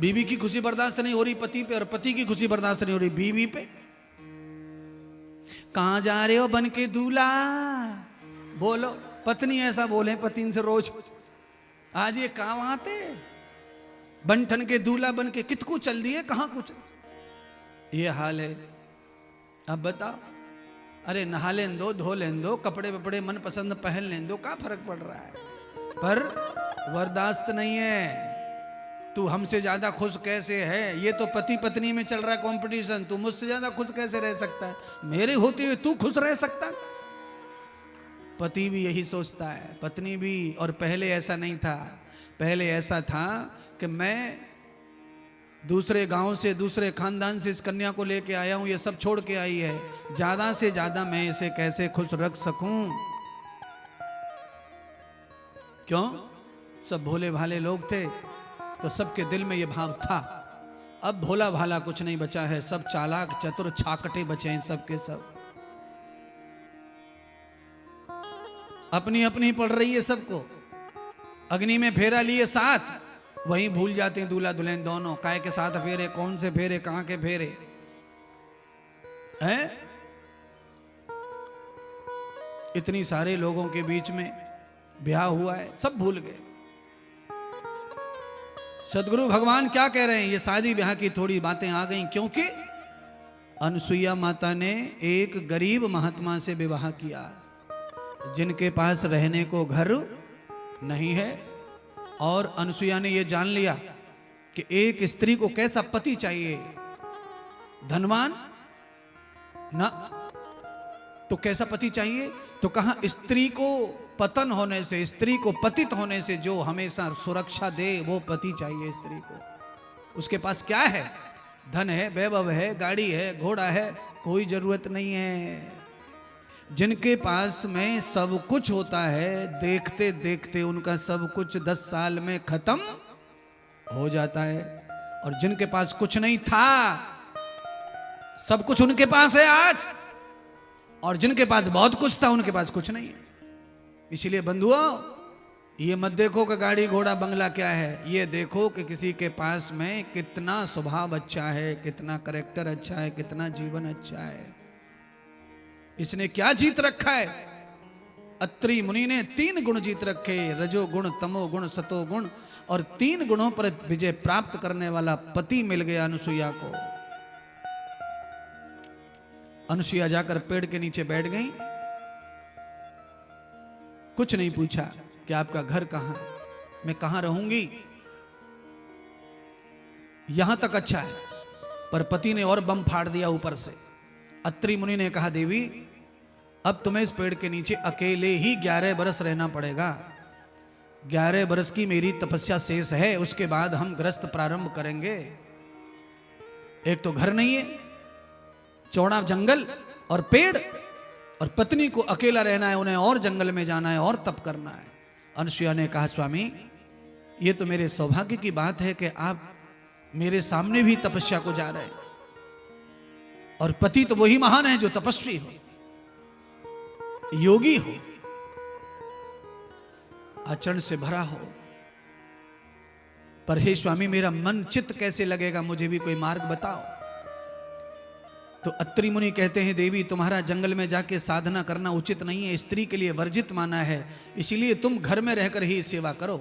बीवी की खुशी बर्दाश्त नहीं हो रही पति पे, और पति की खुशी बर्दाश्त नहीं हो रही बीवी पे। कहां जा रहे हो बन के दूल्हा, बोलो। पत्नी ऐसा बोले पति से रोज, आज ये कहां आते बनठन के दूल्हा बन के कितकू चल दिए, कहां कुछ ये हाल है। अब बताओ, अरे नहा लें दो, धो लें दो, कपड़े वपड़े मन पसंद पहन लें दो, क्या फर्क पड़ रहा है। पर बर्दाश्त नहीं है। तू हमसे ज्यादा खुश कैसे है, ये तो पति पत्नी में चल रहा है कंपटीशन। तू मुझसे ज्यादा खुश कैसे रह सकता है, मेरे होते हुए तू खुश रह सकता है। पति भी यही सोचता है, पत्नी भी। और पहले ऐसा नहीं था, पहले ऐसा था कि मैं दूसरे गांव से, दूसरे खानदान से इस कन्या को लेके आया हूं, ये सब छोड़ के आई है, ज्यादा से ज्यादा मैं इसे कैसे खुश रख सकूं। क्यों? सब भोले भाले लोग थे, तो सबके दिल में ये भाव था। अब भोला भाला कुछ नहीं बचा है, सब चालाक चतुर छाकटे बचे हैं, सबके सब। अपनी अपनी पड़ रही है सबको। अग्नि में फेरा लिए साथ, वहीं भूल जाते हैं दूल्हा दुल्हन दोनों, काय के साथ फेरे, कौन से फेरे, कहां के फेरे हैं। इतनी सारे लोगों के बीच में ब्याह हुआ है, सब भूल गए। सदगुरु भगवान क्या कह रहे हैं, ये शादी ब्याह की थोड़ी बातें आ गई, क्योंकि अनसुईया माता ने एक गरीब महात्मा से विवाह किया, जिनके पास रहने को घर नहीं है। और अनसुईया ने यह जान लिया कि एक स्त्री को कैसा पति चाहिए, धनवान ना, तो कैसा पति चाहिए। तो कहा स्त्री को पतन होने से, स्त्री को पतित होने से जो हमेशा सुरक्षा दे, वो पति चाहिए स्त्री को। उसके पास क्या है, धन है, वैभव है, गाड़ी है, घोड़ा है, कोई जरूरत नहीं है। जिनके पास में सब कुछ होता है, देखते देखते उनका सब कुछ 10 साल में खत्म हो जाता है। और जिनके पास कुछ नहीं था, सब कुछ उनके पास है आज, और जिनके पास बहुत कुछ था उनके पास कुछ नहीं है। इसलिए बंधुओं, ये मत देखो कि गाड़ी घोड़ा बंगला क्या है, ये देखो कि किसी के पास में कितना स्वभाव अच्छा है, कितना करेक्टर अच्छा है, कितना जीवन अच्छा है, इसने क्या जीत रखा है। अत्रि मुनि ने 3 गुण जीत रखे, रजो गुण, तमो गुण, सतो गुण, और 3 गुणों पर विजय प्राप्त करने वाला पति मिल गया अनुसुईया को। अनुसुईया जाकर पेड़ के नीचे बैठ गई, कुछ नहीं पूछा कि आपका घर कहां है, मैं कहां रहूंगी, यहां तक अच्छा है। पर पति ने और बम फाड़ दिया ऊपर से। अत्रि मुनि ने कहा, देवी अब तुम्हें इस पेड़ के नीचे अकेले ही 11 बरस रहना पड़ेगा। 11 बरस की मेरी तपस्या शेष है, उसके बाद हम गृहस्थ प्रारंभ करेंगे। एक तो घर नहीं है, चौड़ा जंगल और पेड़, और पत्नी को अकेला रहना है, उन्हें और जंगल में जाना है और तप करना है। अनुसुईया ने कहा, स्वामी ये तो मेरे सौभाग्य की बात है कि आप मेरे सामने भी तपस्या को जा रहे हैं, और पति तो वही महान है जो तपस्वी हो, योगी हो, आचरण से भरा हो। पर हे स्वामी, मेरा मन चित्त कैसे लगेगा, मुझे भी कोई मार्ग बताओ। तो अत्रि मुनि कहते हैं, देवी तुम्हारा जंगल में जाके साधना करना उचित नहीं है, स्त्री के लिए वर्जित माना है, इसीलिए तुम घर में रहकर ही सेवा करो।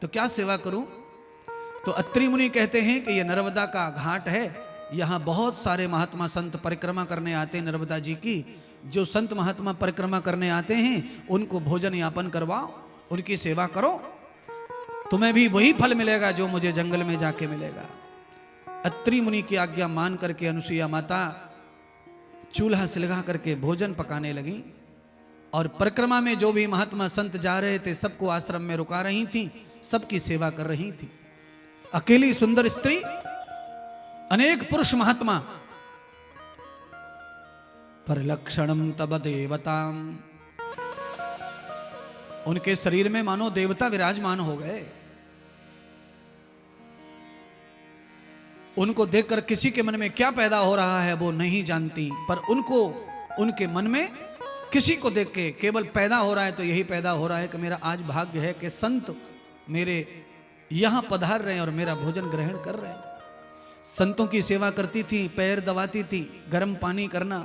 तो क्या सेवा करूं? तो अत्रि मुनि कहते हैं कि यह नर्मदा का घाट है, यहाँ बहुत सारे महात्मा संत परिक्रमा करने आते हैं नर्मदा जी की। जो संत महात्मा परिक्रमा करने आते हैं उनको भोजन यापन करवाओ, उनकी सेवा करो, तुम्हें भी वही फल मिलेगा जो मुझे जंगल में जाके मिलेगा। अत्रि मुनि की आज्ञा मान करके अनुसुईया माता चूल्हा सिलगा करके भोजन पकाने लगी, और परिक्रमा में जो भी महात्मा संत जा रहे थे सबको आश्रम में रुका रही थी, सबकी सेवा कर रही थी। अकेली सुंदर स्त्री, अनेक पुरुष महात्मा, पर लक्षणम तब देवताम, उनके शरीर में मानो देवता विराजमान हो गए। उनको देखकर किसी के मन में क्या पैदा हो रहा है वो नहीं जानती, पर उनको, उनके मन में किसी को देख के केवल पैदा हो रहा है तो यही पैदा हो रहा है कि मेरा आज भाग्य है कि संत मेरे यहां पधार रहे हैं और मेरा भोजन ग्रहण कर रहे हैं। संतों की सेवा करती थी, पैर दबाती थी, गर्म पानी करना,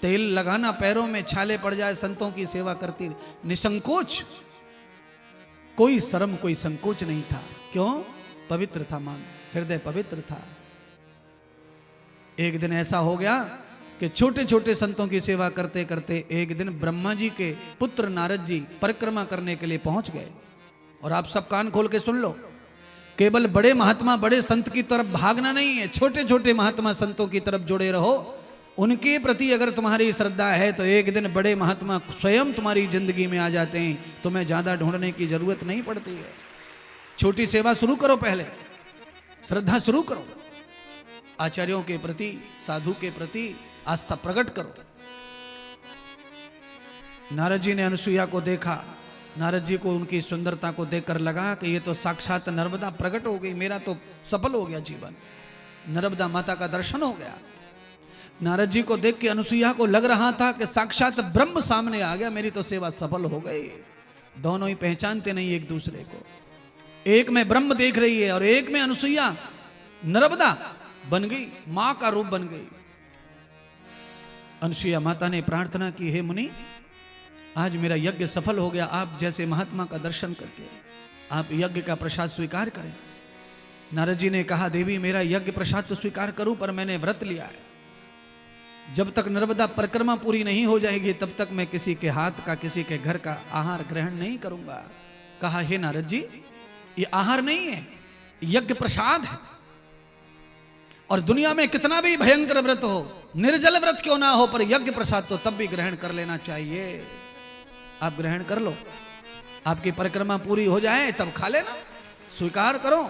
तेल लगाना पैरों में, छाले पड़ जाए, संतों की सेवा करती, निसंकोच, कोई शर्म कोई संकोच नहीं था। क्यों? पवित्र था मन, हृदय पवित्र था। एक दिन ऐसा हो गया कि छोटे छोटे संतों की सेवा करते करते एक दिन ब्रह्मा जी के पुत्र नारद जी परिक्रमा करने के लिए पहुंच गए। और आप सब कान खोल के सुन लो, केवल बड़े महात्मा बड़े संत की तरफ भागना नहीं है, छोटे छोटे महात्मा संतों की तरफ जुड़े रहो। उनके प्रति अगर तुम्हारी श्रद्धा है तो एक दिन बड़े महात्मा स्वयं तुम्हारी जिंदगी में आ जाते हैं, तुम्हें ज्यादा ढूंढने की जरूरत नहीं पड़ती है। छोटी सेवा शुरू करो, पहले श्रद्धा शुरू करो, आचार्यों के प्रति, साधु के प्रति आस्था प्रकट करो। नारद जी ने अनुसुईया को देखा, नारद जी को उनकी सुंदरता को देखकर लगा कि ये तो साक्षात नर्मदा प्रकट हो गई, मेरा तो सफल हो गया जीवन, नर्मदा माता का दर्शन हो गया। नारद जी को देख के अनुसुईया को लग रहा था कि साक्षात ब्रह्म सामने आ गया, मेरी तो सेवा सफल हो गई। दोनों ही पहचानते नहीं एक दूसरे को, एक में ब्रह्म देख रही है और एक में अनुसुईया नर्मदा बन गई, मां का रूप बन गई। अनुसुईया माता ने प्रार्थना की, हे मुनि, आज मेरा यज्ञ सफल हो गया, आप जैसे महात्मा का दर्शन करके आप यज्ञ का प्रसाद स्वीकार करें। नारद जी ने कहा, देवी मेरा यज्ञ प्रसाद तो स्वीकार करूं, पर मैंने व्रत लिया है, जब तक नर्मदा परिक्रमा पूरी नहीं हो जाएगी तब तक मैं किसी के हाथ का, किसी के घर का आहार ग्रहण नहीं करूंगा। कहा, हे नारद जी, ये आहार नहीं है, यज्ञ प्रसाद है। और दुनिया में कितना भी भयंकर व्रत हो, निर्जल व्रत क्यों ना हो, पर यज्ञ प्रसाद तो तब भी ग्रहण कर लेना चाहिए। आप ग्रहण कर लो, आपकी परिक्रमा पूरी हो जाए तब खा लेना, स्वीकार करो।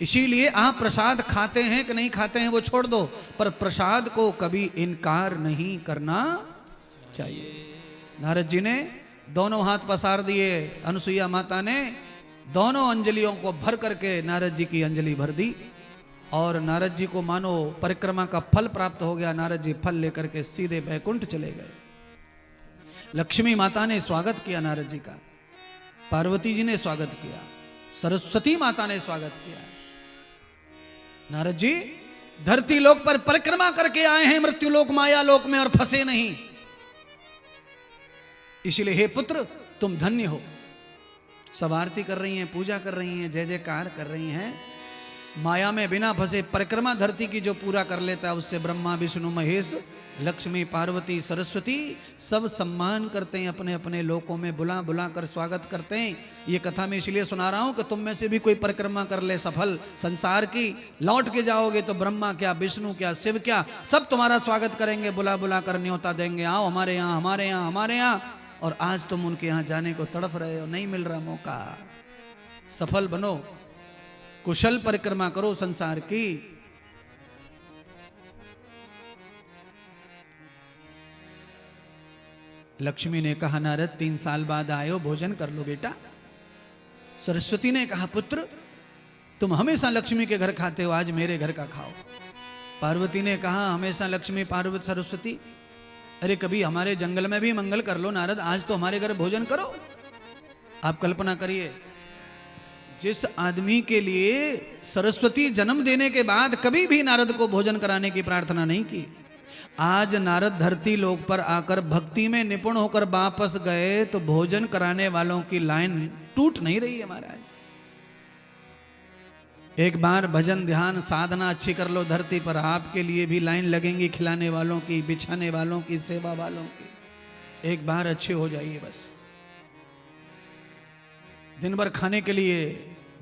इसीलिए आप प्रसाद खाते हैं कि नहीं खाते हैं वो छोड़ दो, पर प्रसाद को कभी इनकार नहीं करना चाहिए। नारद जी ने दोनों हाथ पसार दिए, अनुसुईया माता ने दोनों अंजलियों को भर करके नारद जी की अंजलि भर दी और नारद जी को मानो परिक्रमा का फल प्राप्त हो गया। नारद जी फल लेकर के सीधे बैकुंठ चले गए। लक्ष्मी माता ने स्वागत किया नारद जी का, पार्वती जी ने स्वागत किया, सरस्वती माता ने स्वागत किया। नारद जी धरती लोक पर परिक्रमा करके आए हैं, मृत्यु लोक माया लोक में, और फंसे नहीं। इसलिए हे पुत्र, तुम धन्य हो। सब आरती कर रही हैं, पूजा कर रही हैं, जय जयकार कर रही हैं। माया में बिना फंसे परिक्रमा धरती की जो पूरा कर लेता है, उससे ब्रह्मा विष्णु महेश लक्ष्मी पार्वती सरस्वती सब सम्मान करते हैं, अपने अपने लोकों में बुला बुला कर स्वागत करते हैं। ये कथा मैं इसलिए सुना रहा हूं कि तुम में से भी कोई परिक्रमा कर ले सफल संसार की, लौट के जाओगे तो ब्रह्मा क्या, विष्णु क्या, शिव क्या, सब तुम्हारा स्वागत करेंगे, बुला बुला कर न्योता देंगे, आओ हमारे यहाँ, हमारे यहाँ, हमारे यहाँ। और आज तुम उनके यहाँ जाने को तड़फ रहे हो, नहीं मिल रहा मौका। सफल बनो, कुशल परिक्रमा करो संसार की। लक्ष्मी ने कहा, नारद 3 साल बाद आए हो, भोजन कर लो बेटा। सरस्वती ने कहा, पुत्र तुम हमेशा लक्ष्मी के घर खाते हो, आज मेरे घर का खाओ। पार्वती ने कहा, हमेशा लक्ष्मी पार्वती सरस्वती, अरे कभी हमारे जंगल में भी मंगल कर लो नारद, आज तो हमारे घर भोजन करो। आप कल्पना करिए, जिस आदमी के लिए सरस्वती जन्म देने के बाद कभी भी नारद को भोजन कराने की प्रार्थना नहीं की, आज नारद धरती लोक पर आकर भक्ति में निपुण होकर वापस गए तो भोजन कराने वालों की लाइन टूट नहीं रही है महाराज। एक बार भजन ध्यान साधना अच्छी कर लो धरती पर, आपके लिए भी लाइन लगेंगी, खिलाने वालों की, बिछाने वालों की, सेवा वालों की। एक बार अच्छे हो जाइए बस। दिन भर खाने के लिए,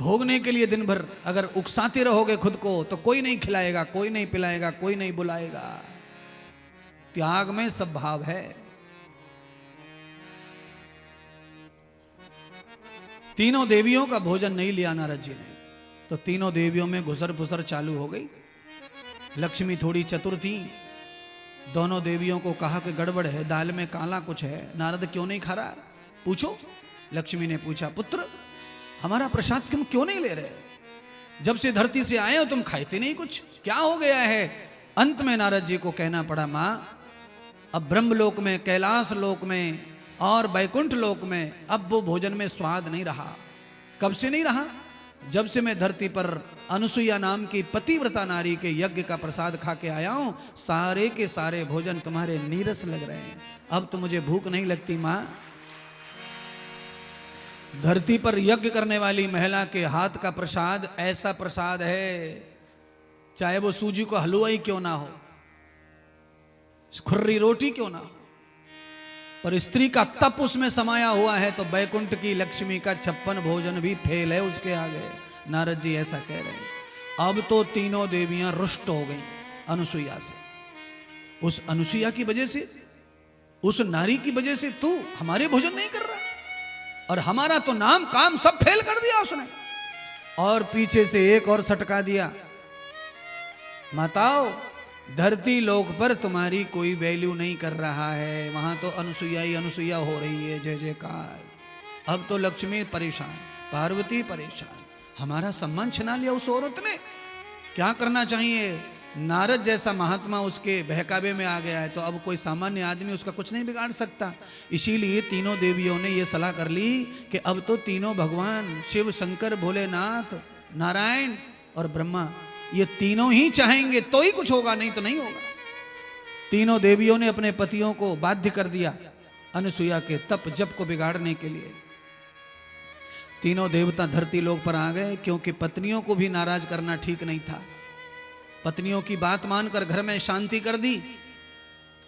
भोगने के लिए दिन भर अगर उकसाते रहोगे खुद को तो कोई नहीं खिलाएगा, कोई नहीं पिलाएगा, कोई नहीं बुलाएगा। त्याग में सब भाव है। तीनों देवियों का भोजन नहीं लिया नारद जी ने, तो तीनों देवियों में घुसर फुसर चालू हो गई। लक्ष्मी थोड़ी चतुर थी, दोनों देवियों को कहा कि गड़बड़ है, दाल में काला कुछ है, नारद क्यों नहीं खा रहा, पूछो। लक्ष्मी ने पूछा, पुत्र हमारा प्रसाद तुम क्यों नहीं ले रहे, जब से धरती से आए हो तुम खाते नहीं कुछ, क्या हो गया है। अंत में नारद जी को कहना पड़ा, मां अब ब्रह्मलोक में, कैलाश लोक में और बैकुंठ लोक में अब वो भोजन में स्वाद नहीं रहा। कब से नहीं रहा, जब से मैं धरती पर अनुसुईया नाम की पतिव्रता नारी के यज्ञ का प्रसाद खा के आया हूं, सारे के सारे भोजन तुम्हारे नीरस लग रहे हैं। अब तो मुझे भूख नहीं लगती मां। धरती पर यज्ञ करने वाली महिला के हाथ का प्रसाद ऐसा प्रसाद है, चाहे वो सूजी को हलवा ही क्यों ना हो, खुर्री रोटी क्यों ना हो, पर स्त्री का तप उसमें समाया हुआ है तो बैकुंठ की लक्ष्मी का 56 भोजन भी फेल है उसके आगे। नारद जी ऐसा कह रहे हैं। अब तो तीनों देवियां रुष्ट हो गईं अनुसुईया से। उस अनुसुईया की वजह से, उस नारी की वजह से तू हमारे भोजन नहीं कर रहा, और हमारा तो नाम काम सब फेल कर दिया उसने। और पीछे से एक और सटका दिया, माताओं धरती लोक पर तुम्हारी कोई वैल्यू नहीं कर रहा है, वहां तो अनुसुईया ही अनुसुईया हो रही है, जय जयकार। अब तो लक्ष्मी परेशान, पार्वती परेशान, हमारा सम्मान छिना लिया उस औरत ने। क्या करना चाहिए? नारद जैसा महात्मा उसके बहकावे में आ गया है तो अब कोई सामान्य आदमी उसका कुछ नहीं बिगाड़ सकता। इसीलिए तीनों देवियों ने यह सलाह कर ली कि अब तो तीनों भगवान शिव, शंकर, भोलेनाथ, नारायण और ब्रह्मा, ये तीनों ही चाहेंगे तो ही कुछ होगा, नहीं तो नहीं होगा। तीनों देवियों ने अपने पतियों को बाध्य कर दिया अनुसुईया के तप जप को बिगाड़ने के लिए। तीनों देवता धरती लोक पर आ गए, क्योंकि पत्नियों को भी नाराज करना ठीक नहीं था। पत्नियों की बात मानकर घर में शांति कर दी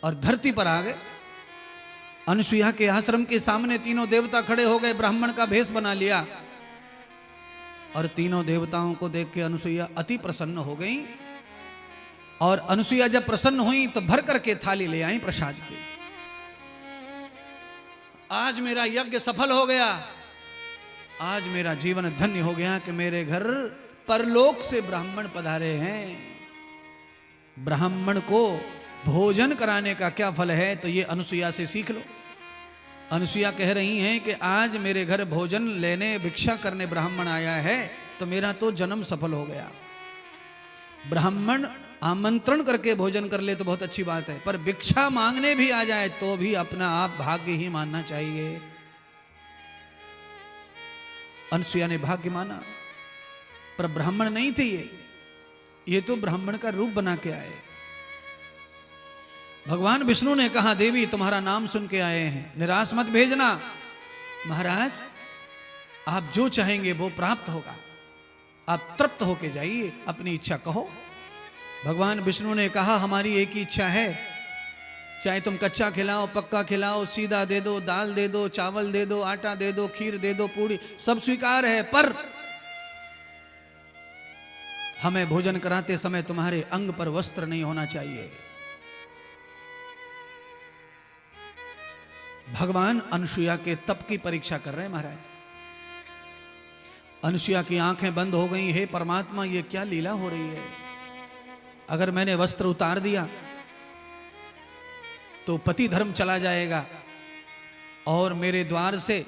और धरती पर आ गए। अनुसुईया के आश्रम के सामने तीनों देवता खड़े हो गए, ब्राह्मण का भेष बना लिया, और तीनों देवताओं को देख के अनुसुईया अति प्रसन्न हो गई। और अनुसुईया जब प्रसन्न हुई तो भर करके थाली ले आई प्रसाद की। आज मेरा यज्ञ सफल हो गया, आज मेरा जीवन धन्य हो गया कि मेरे घर परलोक से ब्राह्मण पधारे हैं। ब्राह्मण को भोजन कराने का क्या फल है, तो ये अनुसुईया से सीख लो। अनुसुईया कह रही हैं कि आज मेरे घर भोजन लेने, भिक्षा करने ब्राह्मण आया है तो मेरा तो जन्म सफल हो गया। ब्राह्मण आमंत्रण करके भोजन कर ले तो बहुत अच्छी बात है, पर भिक्षा मांगने भी आ जाए तो भी अपना आप भाग्य ही मानना चाहिए। अनुसुईया ने भाग्य माना, पर ब्राह्मण नहीं थे ये तो ब्राह्मण का रूप बना के आए। भगवान विष्णु ने कहा, देवी तुम्हारा नाम सुन के आए हैं, निराश मत भेजना। महाराज आप जो चाहेंगे वो प्राप्त होगा, आप तृप्त होके जाइए, अपनी इच्छा कहो। भगवान विष्णु ने कहा, हमारी एक ही इच्छा है, चाहे तुम कच्चा खिलाओ, पक्का खिलाओ, सीधा दे दो, दाल दे दो, चावल दे दो, आटा दे दो, खीर दे दो, पूरी सब स्वीकार है, पर हमें भोजन कराते समय तुम्हारे अंग पर वस्त्र नहीं होना चाहिए। भगवान अनुसुईया के तप की परीक्षा कर रहे हैं महाराज। अनुसुईया की आंखें बंद हो गई, हे परमात्मा ये क्या लीला हो रही है। अगर मैंने वस्त्र उतार दिया तो पति धर्म चला जाएगा और मेरे द्वार से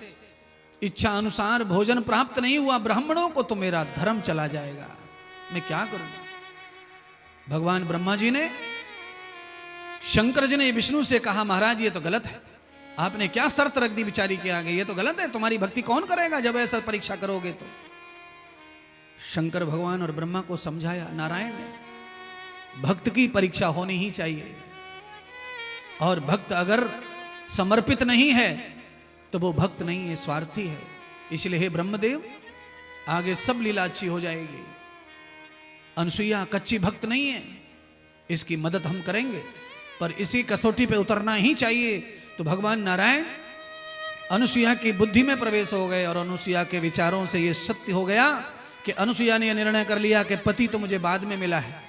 इच्छा अनुसार भोजन प्राप्त नहीं हुआ ब्राह्मणों को तो मेरा धर्म चला जाएगा, मैं क्या करूंगा। भगवान ब्रह्मा जी ने, शंकर जी ने विष्णु से कहा, महाराज ये तो गलत है, आपने क्या शर्त रख दी बिचारी के आगे, ये तो गलत है, तुम्हारी भक्ति कौन करेगा जब ऐसा परीक्षा करोगे तो। शंकर भगवान और ब्रह्मा को समझाया नारायण ने, भक्त की परीक्षा होनी ही चाहिए, और भक्त अगर समर्पित नहीं है तो वो भक्त नहीं है, स्वार्थी है। इसलिए हे ब्रह्मदेव आगे सब लीला अच्छी हो जाएगी। अनुसुईया कच्ची भक्त नहीं है, इसकी मदद हम करेंगे, पर इसी कसौटी पे उतरना ही चाहिए। तो भगवान नारायण अनुसुईया की बुद्धि में प्रवेश हो गए और अनुसुईया के विचारों से यह सत्य हो गया कि अनुसुईया ने यह निर्णय कर लिया कि पति तो मुझे बाद में मिला है,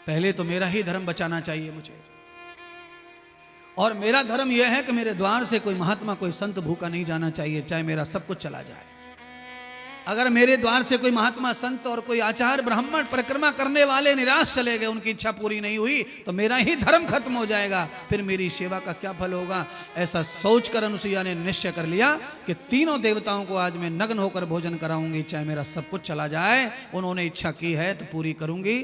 पहले तो मेरा ही धर्म बचाना चाहिए मुझे, और मेरा धर्म यह है कि मेरे द्वार से कोई महात्मा, कोई संत भूखा नहीं जाना चाहिए, चाहे मेरा सब कुछ चला जाए। अगर मेरे द्वार से कोई महात्मा, संत और कोई आचार्य, ब्राह्मण परिक्रमा करने वाले निराश चले गए, उनकी इच्छा पूरी नहीं हुई, तो मेरा ही धर्म खत्म हो जाएगा, फिर मेरी सेवा का क्या फल होगा। ऐसा सोचकर अनुसुईया ने निश्चय कर लिया कि तीनों देवताओं को आज मैं नग्न होकर भोजन कराऊंगी, चाहे मेरा सब कुछ चला जाए। उन्होंने इच्छा की है तो पूरी करूंगी।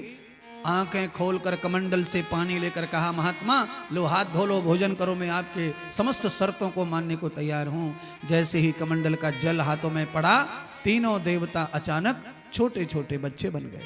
आंखें खोलकर कमंडल से पानी लेकर कहा, महात्मा लो हाथ धो लो, भोजन करो, मैं आपके समस्त शर्तों को मानने को तैयार हूं। जैसे ही कमंडल का जल हाथों में पड़ा, तीनों देवता अचानक छोटे छोटे बच्चे बन गए।